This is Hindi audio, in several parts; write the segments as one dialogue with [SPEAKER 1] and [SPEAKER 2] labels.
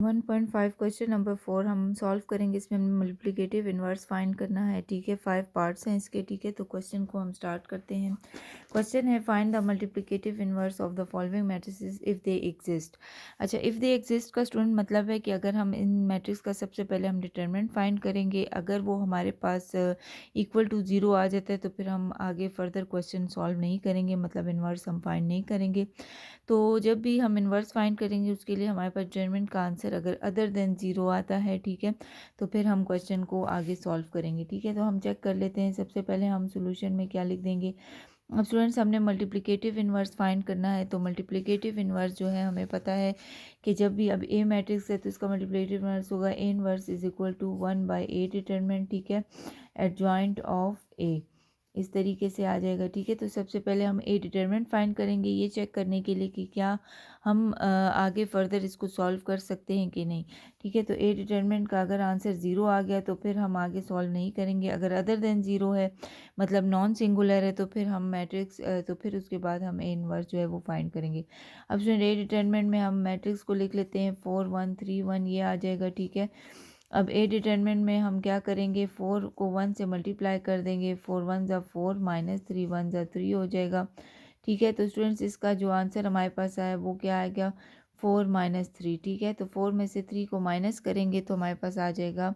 [SPEAKER 1] 1.5 क्वेश्चन नंबर 4 हम सॉल्व करेंगे। इसमें हमें मल्टीप्लिकेटिव इन्वर्स फाइंड करना है। ठीक है, 5 पार्ट्स हैं इसके। ठीक है, तो क्वेश्चन को हम स्टार्ट करते हैं। क्वेश्चन है find the multiplicative inverse of the following matrices if they exist. अच्छा, इफ़ दे एग्जिस्ट का स्टूडेंट मतलब है कि अगर हम इन मैट्रिक्स का सबसे पहले हम डिटरमिनेंट फाइंड करेंगे, अगर वो हमारे पास इक्वल टू 0 आ जाता है तो फिर हम आगे फर्दर क्वेश्चन सॉल्व नहीं करेंगे, मतलब इन्वर्स हम फाइंड नहीं करेंगे। तो जब भी हम इन्वर्स फाइंड करेंगे उसके लिए हमारे पास डिटरमिनेंट का आंसर अगर अदर देन 0 आता है, ठीक है, तो फिर हम क्वेश्चन को आगे सॉल्व करेंगे। ठीक है, तो हम चेक कर लेते हैं। सबसे पहले हम सोल्यूशन में क्या लिख देंगे। अब स्टूडेंट्स, हमने मल्टीप्लिकेटिव इन्वर्स फाइंड करना है। तो मल्टीप्लिकेटिव इन्वर्स जो है हमें पता है कि जब भी अब ए मैट्रिक्स है तो इसका मल्टीप्लिकेटिव इन्वर्स होगा A inverse is equal to 1/a determinant, ठीक है, एडजॉइंट ऑफ ए। इस तरीके से आ जाएगा। ठीक है, तो सबसे पहले हम ए डिटरमिनेंट फाइंड करेंगे, ये चेक करने के लिए कि क्या हम आगे फर्दर इसको सॉल्व कर सकते हैं कि नहीं। ठीक है, तो ए डिटरमिनेंट का अगर आंसर 0 आ गया तो फिर हम आगे सॉल्व नहीं करेंगे। अगर अदर देन 0 है, मतलब नॉन सिंगुलर है, तो फिर हम मैट्रिक्स तो फिर उसके बाद हम ए इनवर्स जो है वो फाइंड करेंगे। अब स्टूडेंट, ए डिटरमिनेंट में हम मैट्रिक्स को लिख लेते हैं 4 1 3 1, ये आ जाएगा। ठीक है, अब ए डिटरमिनेंट में हम क्या करेंगे, 4 को 1 से मल्टीप्लाई कर देंगे। 4 1 ज़ा 4 माइनस 3 1 ज़ा 3 हो जाएगा। ठीक है, तो स्टूडेंट्स इसका जो आंसर हमारे पास आया वो क्या आएगा, 4 माइनस 3। ठीक है, तो 4 में से 3 को माइनस करेंगे तो हमारे पास आ जाएगा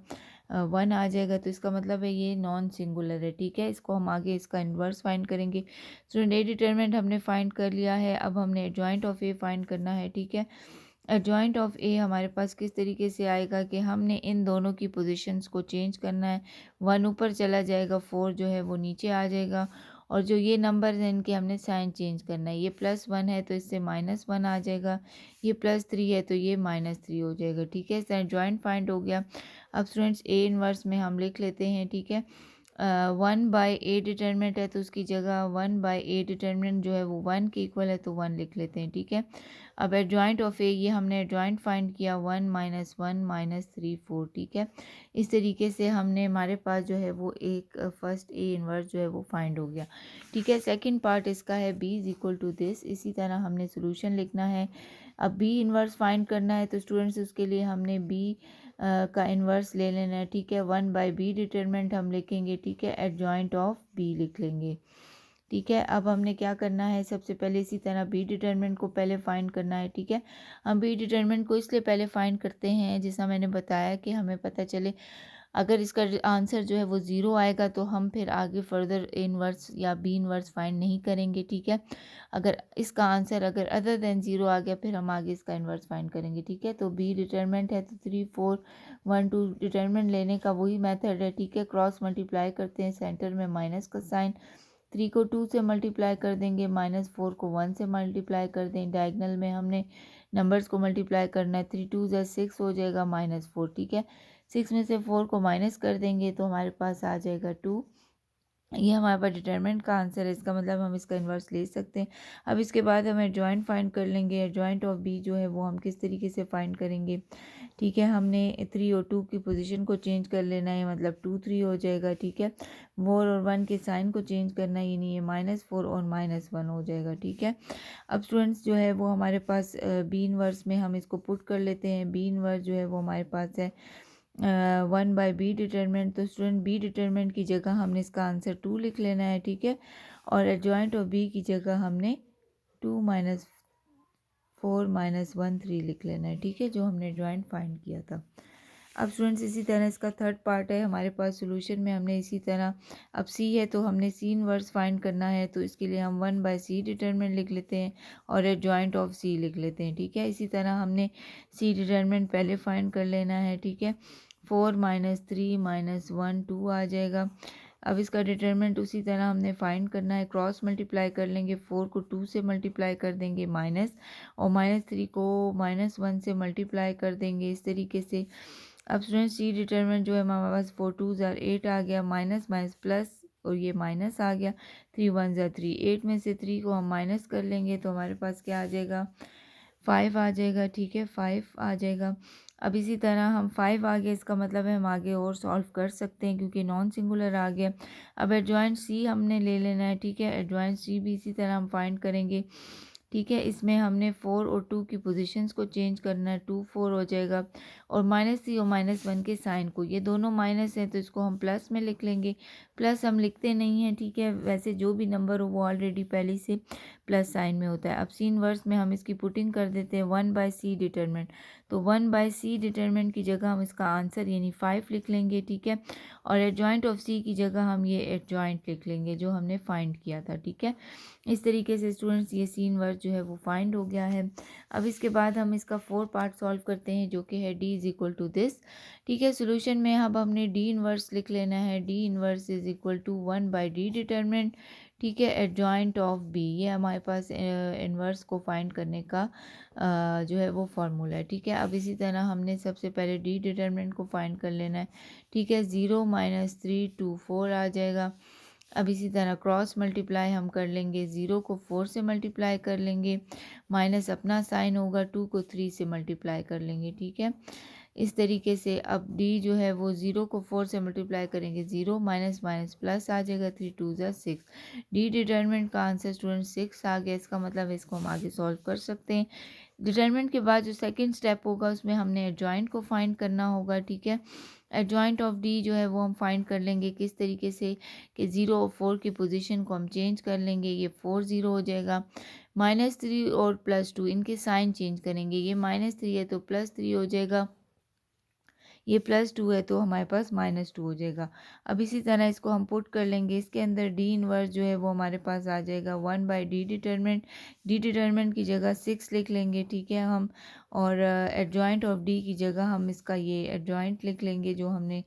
[SPEAKER 1] 1 आ जाएगा। तो इसका मतलब है ये नॉन सिंगुलर है। ठीक है, इसको हम आगे इसका इन्वर्स फाइंड करेंगे। स्टूडेंट, ए डिटरमिनेंट हमने फाइंड कर लिया है। अब हमने एडजॉइंट ऑफ ए फाइंड करना है। ठीक है, एडजॉइंट ऑफ ए हमारे पास किस तरीके से आएगा कि हमने इन दोनों की पोजीशंस को चेंज करना है। 1 ऊपर चला जाएगा, 4 जो है वो नीचे आ जाएगा, और जो ये नंबर हैं इनके हमने साइन चेंज करना है। ये +1 है तो इससे -1 आ जाएगा, ये +3 है तो ये -3 हो जाएगा। ठीक है, इसका एडजॉइंट फाइंड हो गया। अब स्टूडेंट्स, ए इनवर्स में हम लिख लेते हैं। ठीक है, 1/a डिटरमिनेंट है तो उसकी जगह 1/a डिटरमिनेंट जो है वो 1 के इक्वल है तो 1 लिख लेते हैं। ठीक है, अब एडजॉइंट ऑफ ए, ये हमने एडजॉइंट फाइंड किया 1 - 1 -3 4। ठीक है, इस तरीके से हमने हमारे पास जो है वो एक फर्स्ट ए इनवर्स जो है वो फाइंड हो गया। ठीक है, सेकंड पार्ट इसका है b is equal to this. इसी तरह हमने सोल्यूशन लिखना है। अब b इनवर्स फाइंड करना है तो स्टूडेंट्स उसके लिए हमने b का इन्वर्स ले लेना है। ठीक है, 1/b डिटरमिनेंट हम लिखेंगे। ठीक है, एडजॉइंट ऑफ b लिख लेंगे। ठीक है, अब हमने क्या करना है, सबसे पहले इसी तरह बी डिटरमिनेंट को पहले फाइंड करना है। ठीक है, हम बी डिटरमिनेंट को इसलिए पहले फाइंड करते हैं जैसा मैंने बताया कि हमें पता चले अगर इसका आंसर जो है वो 0 आएगा तो हम फिर आगे फर्दर इनवर्स या बी इनवर्स फाइंड नहीं करेंगे। ठीक है, अगर इसका आंसर अगर अदर देन 0 आ गया फिर हम आगे इसका इनवर्स फाइंड करेंगे। ठीक है, तो बी डिटरमिनेंट है तो 3 4 1 2 डिटरमिनेंट लेने का वही मेथड है। ठीक है, क्रॉस मल्टीप्लाई करते हैं, सेंटर में माइनस का साइन, 3 को 2 से मल्टीप्लाई कर देंगे, -4 को 1 से मल्टीप्लाई कर दें। डायगनल में हमने नंबर्स को मल्टीप्लाई करना है, 3 2 ज़ा 6 हो जाएगा -4। ठीक है, 6 में से 4 को माइनस कर देंगे तो हमारे पास आ जाएगा 2। ये हमारे पास डिटरमिनेंट का आंसर है, इसका मतलब हम इसका इन्वर्स ले सकते हैं। अब इसके बाद हम एडजॉइंट फाइंड कर लेंगे। एडजॉइंट ऑफ बी जो है वो हम किस तरीके से फाइंड करेंगे। ठीक है, हमने 3 और 2 की पोजीशन को चेंज कर लेना है, मतलब 2 3 हो जाएगा। ठीक है, 4 और 1 के साइन को चेंज करना ही नहीं है, -4 और -1 हो जाएगा। ठीक है, अब स्टूडेंट्स जो है वो हमारे पास बी इनवर्स में हम इसको पुट कर लेते हैं। बी इनवर्स जो है वो हमारे पास है 1/b डिटरमिनेंट। तो स्टूडेंट, बी डिटरमिनेंट की जगह हमने इसका आंसर 2 लिख लेना है। ठीक है, और एडजॉइंट ऑफ बी की जगह हमने 2 - 4 -1 3 लिख लेना है। ठीक है, जो हमने एडजॉइंट फाइंड किया था। अब स्टूडेंट्स, इसी तरह इसका थर्ड पार्ट है हमारे पास सोल्यूशन में। हमने इसी तरह, अब सी है तो हमने सी इनवर्स फाइंड करना है, तो इसके लिए हम 1/c डिटरमिनेंट लिख लेते हैं और एडजॉइंट ऑफ सी लिख लेते हैं। ठीक है, इसी तरह हमने सी डिटरमिनेंट पहले फाइंड कर लेना है। ठीक है, 4 - 3 -1 2 आ जाएगा। अब इसका डिटरमिनेंट उसी तरह हमने फाइंड करना है, क्रॉस मल्टीप्लाई कर लेंगे, 4 को 2 से मल्टीप्लाई कर देंगे माइनस, और -3 को -1 से मल्टीप्लाई कर देंगे, इस तरीके से। अब स्टूडेंट, सी डिटरमिनेंट जो है हमारे पास 4 2 ज़ा 8 आ गया, माइनस माइनस प्लस और ये माइनस आ गया, 3 1 ज़ा 3, 8 में से 3 को हम माइनस कर लेंगे तो हमारे पास क्या आ जाएगा, 5 आ जाएगा। ठीक है, 5 आ जाएगा। अब इसी तरह हम 5 आ गया, इसका मतलब है हम आगे और सॉल्व कर सकते हैं क्योंकि नॉन सिंगुलर आ गया। अब एडजॉइंट सी हमने ले लेना है। ठीक है, एडजॉइंट सी भी इसी तरह हम फाइंड करेंगे। ठीक है। इसमें हमने 4 और 2 की पोजीशंस को चेंज करना है, 2 4 हो जाएगा और -3 और -1 के साइन को, ये दोनों माइनस हैं तो इसको हम प्लस में लिख लेंगे। प्लस हम लिखते नहीं हैं, ठीक है, वैसे जो भी नंबर हो वो ऑलरेडी पहले से प्लस साइन में होता है। अब सी इनवर्स में हम इसकी पुटिंग कर देते हैं 1/c डिटरमिनेंट, तो 1/c डिटरमिनेंट की जगह हम इसका आंसर यानी 5 लिख लेंगे, ठीक है, और एडजॉइंट ऑफ सी की जगह हम ये एडजॉइंट लिख लेंगे जो हमने फाइंड किया था, ठीक है। इस तरीके से स्टूडेंट्स ये सी इनवर्स जो है वो फाइंड हो गया है। अब इसके बाद हम इसका 4 पार्ट सॉल्व करते हैं जो कि है d is equal to this, ठीक है। सोल्यूशन में अब हमने d इनवर्स लिख लेना है, d inverse is equal to 1/d determinant, ठीक है, एडजॉइंट ऑफ b, ये हमारे पास इनवर्स को फाइंड करने का जो है वो फार्मूला है, ठीक है। अब इसी तरह हमने सबसे पहले d डिटरमिनेंट को फाइंड कर लेना है, ठीक है। 0 - 3 2 4 आ जाएगा। अब इसी तरह क्रॉस मल्टीप्लाई हम कर लेंगे, 0 को 4 से मल्टीप्लाई कर लेंगे, माइनस अपना साइन होगा, 2 को 3 से मल्टीप्लाई कर लेंगे, ठीक है। इस तरीके से अब d जो है वो 0 को 4 से मल्टीप्लाई करेंगे, 0 माइनस माइनस प्लस आ जाएगा, 3 2 ज़ा 6, d डिटरमिनेंट का आंसर स्टूडेंट 6 आ गया। इसका मतलब है इसको हम आगे सॉल्व कर सकते हैं। डिटरमिनेंट के बाद जो सेकंड स्टेप होगा उसमें हमने एडजॉइंट को फाइंड करना होगा, ठीक है। एडजॉइंट ऑफ डी जो है वो हम फाइंड कर लेंगे किस तरीके से कि 0 और 4 की पोजीशन को हम चेंज कर लेंगे, ये 4 0 हो जाएगा। -3 और +2 इनके साइन चेंज करेंगे, ये -3 है तो +3 हो जाएगा, ये +2 है तो हमारे पास -2 हो जाएगा। अब इसी तरह इसको हम पुट कर लेंगे, इसके अंदर डी इनवर्स जो है वो हमारे पास आ जाएगा 1/d डिटरमिनेंट, डी डिटरमिनेंट की जगह 6 लिख लेंगे, ठीक है हम, और एडजॉइंट ऑफ डी की जगह हम इसका ये एडजॉइंट लिख लेंगे जो हमने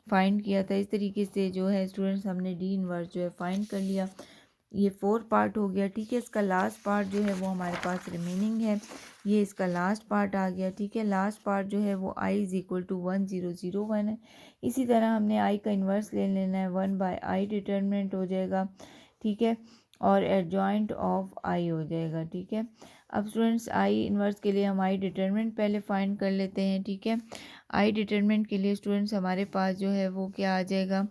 [SPEAKER 1] फाइंड किया था। इस तरीके से जो है स्टूडेंट्स हमने डी इनवर्स जो है फाइंड कर लिया। ये 4 पार्ट हो गया, ठीक है। इसका लास्ट पार्ट जो है वो हमारे पास रिमेनिंग है, ये इसका लास्ट पार्ट आ गया, ठीक है। लास्ट पार्ट जो है वो i इज़ इक्वल टू 1 0 0 1 है। इसी तरह हमने i का इन्वर्स ले लेना है, 1/i डिटरमिनेंट हो जाएगा, ठीक है, और एडजॉइंट ऑफ i हो जाएगा, ठीक है। अब स्टूडेंट्स i इन्वर्स के लिए हम i डिटरमिनेंट पहले फाइंड कर लेते हैं, ठीक है। i डिटरमिनेंट के लिए स्टूडेंट्स हमारे पास जो है वो क्या आ जाएगा,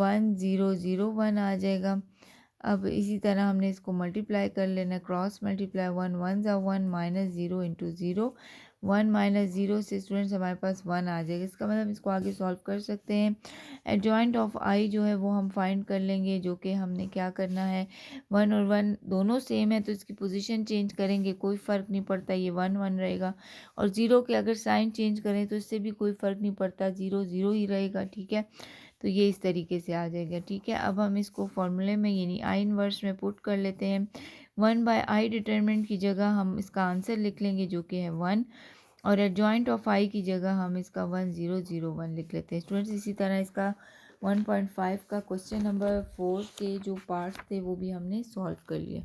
[SPEAKER 1] 1 0 0 1 आ जाएगा। अब इसी तरह हमने इसको मल्टीप्लाई कर लेना, क्रॉस मल्टीप्लाई, 1 1 ज़ा 1 -0 इंटू 0, 1 -0 से स्टूडेंट्स हमारे पास 1 आ जाएगा। इसका मतलब इसको आगे सॉल्व कर सकते हैं। एडजॉइंट ऑफ आई जो है वो हम फाइंड कर लेंगे, जो कि हमने क्या करना है, 1 और 1 दोनों सेम है तो इसकी पोजीशन चेंज करेंगे, कोई फ़र्क नहीं पड़ता, ये 1 1 रहेगा, और 0 के अगर साइन चेंज करें तो इससे भी कोई फ़र्क नहीं पड़ता, 0 0 ही रहेगा, ठीक है। तो ये इस तरीके से आ जाएगा, ठीक है। अब हम इसको फॉर्मूले में यानी आई इनवर्स में पुट कर लेते हैं। 1/i डिटरमिनेंट की जगह हम इसका आंसर लिख लेंगे जो कि है 1, और एडजॉइंट ऑफ i की जगह हम इसका 1 0 0 1 लिख लेते हैं। स्टूडेंट्स इसी तरह इसका 1.5 का क्वेश्चन नंबर 4 के जो पार्ट्स थे वो भी हमने सॉल्व कर लिए।